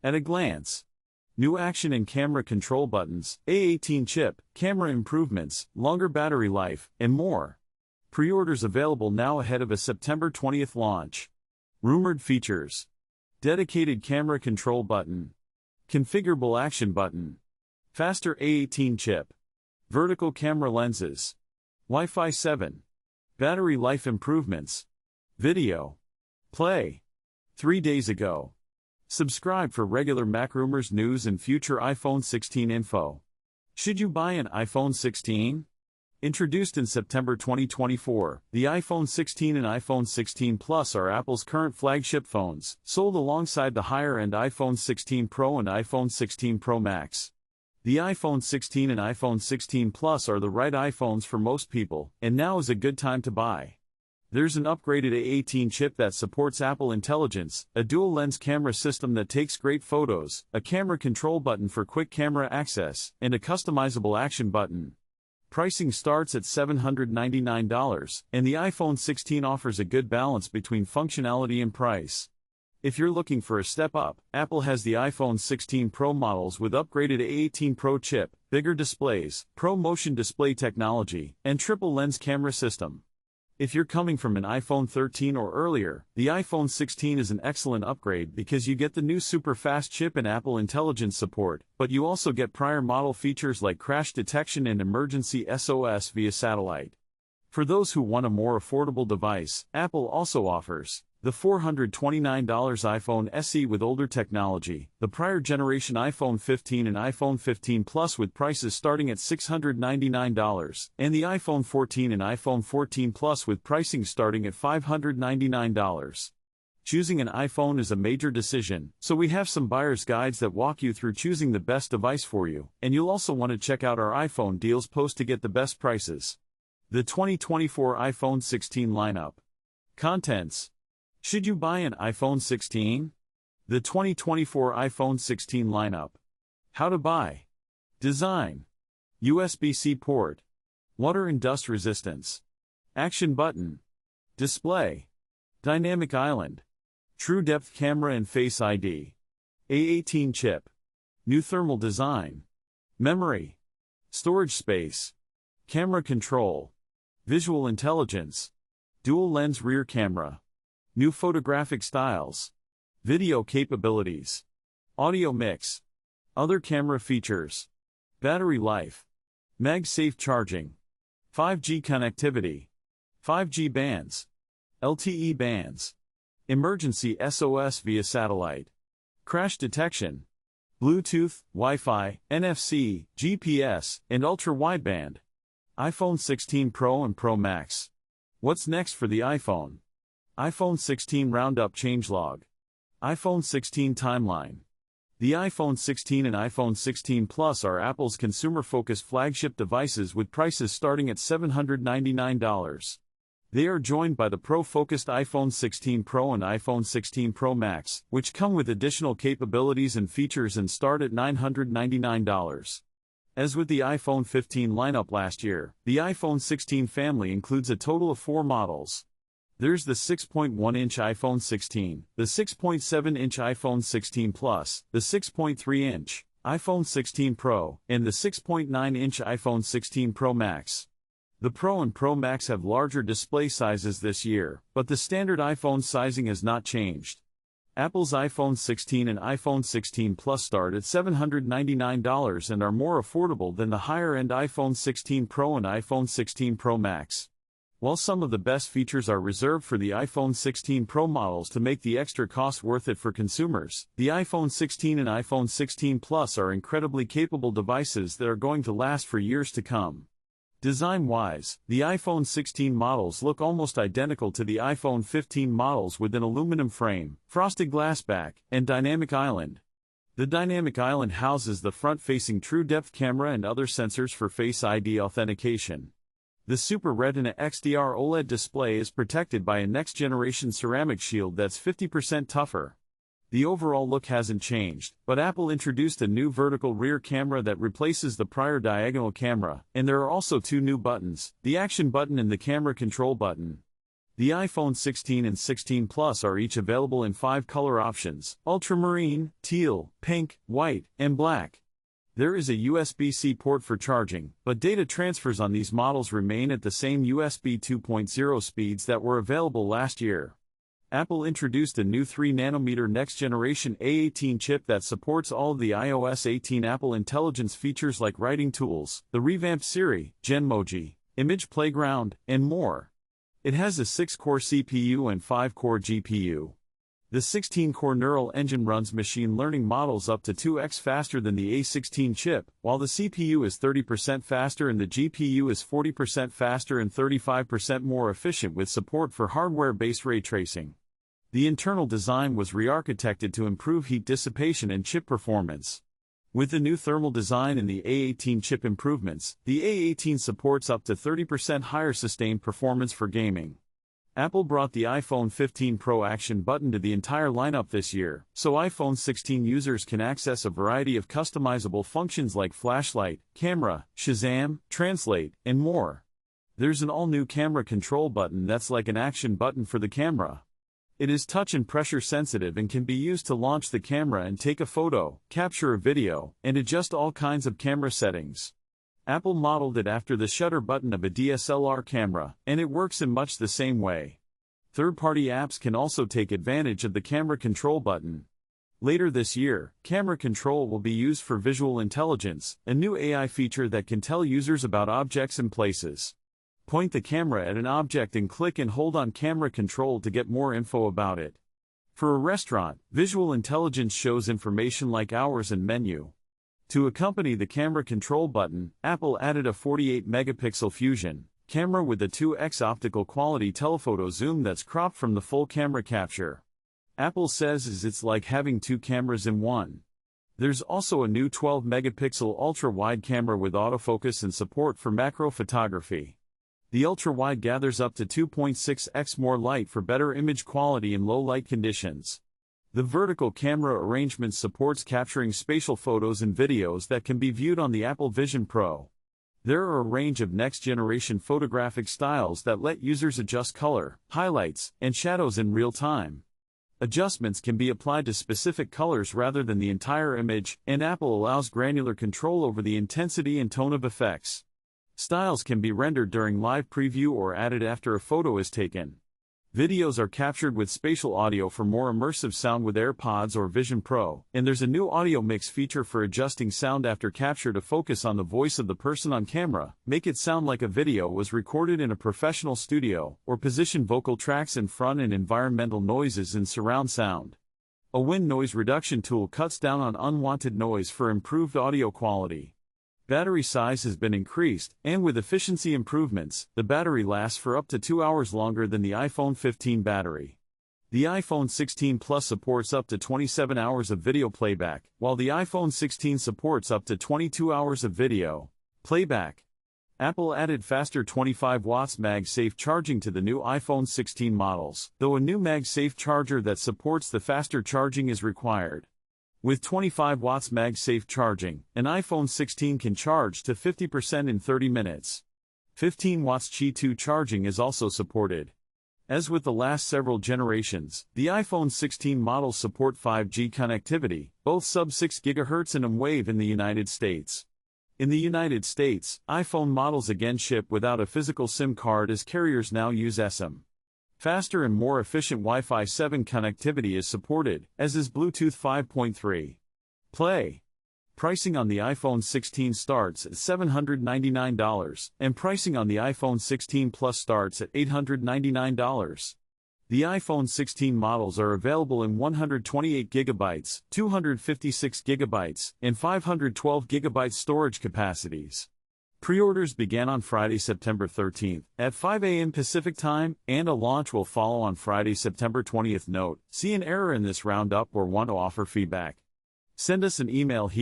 At a glance. New action and camera control buttons, A18 chip, camera improvements, longer battery life, and more. Pre-orders available now ahead of a September 20th launch. Rumored features. Dedicated camera control button. Configurable action button. Faster A18 chip. Vertical camera lenses. Wi-Fi 7. Battery life improvements. Video. Play. 3 days ago. Subscribe for regular Mac rumors, news, and future iPhone 16 info. Should you buy an iPhone 16? Introduced in September 2024, the iPhone 16 and iPhone 16 Plus are Apple's current flagship phones, sold alongside the higher-end iPhone 16 Pro and iPhone 16 Pro Max. The iPhone 16 and iPhone 16 Plus are the right iPhones for most people, and now is a good time to buy. There's an upgraded A18 chip that supports Apple Intelligence, a dual-lens camera system that takes great photos, a camera control button for quick camera access, and a customizable action button. Pricing starts at $799, and the iPhone 16 offers a good balance between functionality and price. If you're looking for a step up, Apple has the iPhone 16 Pro models with upgraded A18 Pro chip, bigger displays, Pro Motion Display technology, and triple-lens camera system. If you're coming from an iPhone 13 or earlier, the iPhone 16 is an excellent upgrade because you get the new super fast chip and Apple Intelligence support, but you also get prior model features like crash detection and emergency SOS via satellite. For those who want a more affordable device, Apple also offers the $429 iPhone SE with older technology, the prior generation iPhone 15 and iPhone 15 Plus with prices starting at $699, and the iPhone 14 and iPhone 14 Plus with pricing starting at $599. Choosing an iPhone is a major decision, so we have some buyer's guides that walk you through choosing the best device for you, and you'll also want to check out our iPhone deals post to get the best prices. The 2024 iPhone 16 lineup. Contents. Should you buy an iPhone 16? The 2024 iPhone 16 lineup. How to buy. Design. USB-C port. Water and dust resistance. Action button. Display. Dynamic island. True depth camera and Face ID. A18 chip. New thermal design. Memory. Storage space. Camera control. Visual intelligence. Dual lens rear camera. New photographic styles. Video capabilities. Audio mix. Other camera features. Battery life. MagSafe charging. 5G connectivity. 5G bands. LTE bands. Emergency SOS via satellite. Crash detection. Bluetooth, Wi-Fi, NFC, GPS, and ultra-wideband. iPhone 16 Pro and Pro Max. What's next for the iPhone? iPhone 16 Roundup changelog. iPhone 16 timeline. The iPhone 16 and iPhone 16 Plus are Apple's consumer-focused flagship devices with prices starting at $799. They are joined by the Pro-focused iPhone 16 Pro and iPhone 16 Pro Max, which come with additional capabilities and features and start at $999. As with the iPhone 15 lineup last year, the iPhone 16 family includes a total of 4 models. There's the 6.1-inch iPhone 16, the 6.7-inch iPhone 16 Plus, the 6.3-inch iPhone 16 Pro, and the 6.9-inch iPhone 16 Pro Max. The Pro and Pro Max have larger display sizes this year, but the standard iPhone sizing has not changed. Apple's iPhone 16 and iPhone 16 Plus start at $799 and are more affordable than the higher-end iPhone 16 Pro and iPhone 16 Pro Max. While some of the best features are reserved for the iPhone 16 Pro models to make the extra cost worth it for consumers, the iPhone 16 and iPhone 16 Plus are incredibly capable devices that are going to last for years to come. Design-wise, the iPhone 16 models look almost identical to the iPhone 15 models with an aluminum frame, frosted glass back, and dynamic island. The dynamic island houses the front-facing true-depth camera and other sensors for Face ID authentication. The Super Retina XDR OLED display is protected by a next-generation ceramic shield that's 50% tougher. The overall look hasn't changed, but Apple introduced a new vertical rear camera that replaces the prior diagonal camera, and there are also 2 new buttons, the Action button and the Camera Control button. The iPhone 16 and 16 Plus are each available in 5 color options: ultramarine, teal, pink, white, and black. There is a USB-C port for charging, but data transfers on these models remain at the same USB 2.0 speeds that were available last year. Apple introduced a new 3nm next-generation A18 chip that supports all of the iOS 18 Apple Intelligence features like writing tools, the revamped Siri, Genmoji, Image Playground, and more. It has a 6-core CPU and 5-core GPU. The 16-core neural engine runs machine learning models up to 2x faster than the A16 chip, while the CPU is 30% faster and the GPU is 40% faster and 35% more efficient with support for hardware-based ray tracing. The internal design was re-architected to improve heat dissipation and chip performance. With the new thermal design and the A18 chip improvements, the A18 supports up to 30% higher sustained performance for gaming. Apple brought the iPhone 15 Pro Action button to the entire lineup this year, so iPhone 16 users can access a variety of customizable functions like flashlight, camera, Shazam, translate, and more. There's an all-new camera control button that's like an action button for the camera. It is touch and pressure sensitive and can be used to launch the camera and take a photo, capture a video, and adjust all kinds of camera settings. Apple modeled it after the shutter button of a DSLR camera, and it works in much the same way. Third-party apps can also take advantage of the camera control button. Later this year, camera control will be used for visual intelligence, a new AI feature that can tell users about objects and places. Point the camera at an object and click and hold on camera control to get more info about it. For a restaurant, visual intelligence shows information like hours and menu. To accompany the camera control button, Apple added a 48-megapixel Fusion camera with a 2x optical quality telephoto zoom that's cropped from the full camera capture. Apple says it's like having two cameras in one. There's also a new 12-megapixel ultra-wide camera with autofocus and support for macro photography. The ultra-wide gathers up to 2.6x more light for better image quality in low-light conditions. The vertical camera arrangement supports capturing spatial photos and videos that can be viewed on the Apple Vision Pro. There are a range of next-generation photographic styles that let users adjust color, highlights, and shadows in real time. Adjustments can be applied to specific colors rather than the entire image, and Apple allows granular control over the intensity and tone of effects. Styles can be rendered during live preview or added after a photo is taken. Videos are captured with spatial audio for more immersive sound with AirPods or Vision Pro, and there's a new audio mix feature for adjusting sound after capture to focus on the voice of the person on camera, make it sound like a video was recorded in a professional studio, or position vocal tracks in front and environmental noises in surround sound. A wind noise reduction tool cuts down on unwanted noise for improved audio quality. Battery size has been increased, and with efficiency improvements, the battery lasts for up to 2 hours longer than the iPhone 15 battery. The iPhone 16 Plus supports up to 27 hours of video playback, while the iPhone 16 supports up to 22 hours of video playback. Apple added faster 25 watts MagSafe charging to the new iPhone 16 models, though a new MagSafe charger that supports the faster charging is required. With 25 watts MagSafe charging, an iPhone 16 can charge to 50% in 30 minutes. 15 watts Qi 2 charging is also supported. As with the last several generations, the iPhone 16 models support 5G connectivity, both sub-6 GHz and M-Wave in the United States. In the United States, iPhone models again ship without a physical SIM card as carriers now use eSIM. Faster and more efficient Wi-Fi 7 connectivity is supported, as is Bluetooth 5.3. Play. Pricing on the iPhone 16 starts at $799, and pricing on the iPhone 16 Plus starts at $899. The iPhone 16 models are available in 128GB, 256GB, and 512GB storage capacities. Pre-orders began on Friday, September 13th, at 5 a.m. Pacific Time, and a launch will follow on Friday, September 20th. Note: see an error in this roundup or want to offer feedback. Send us an email here.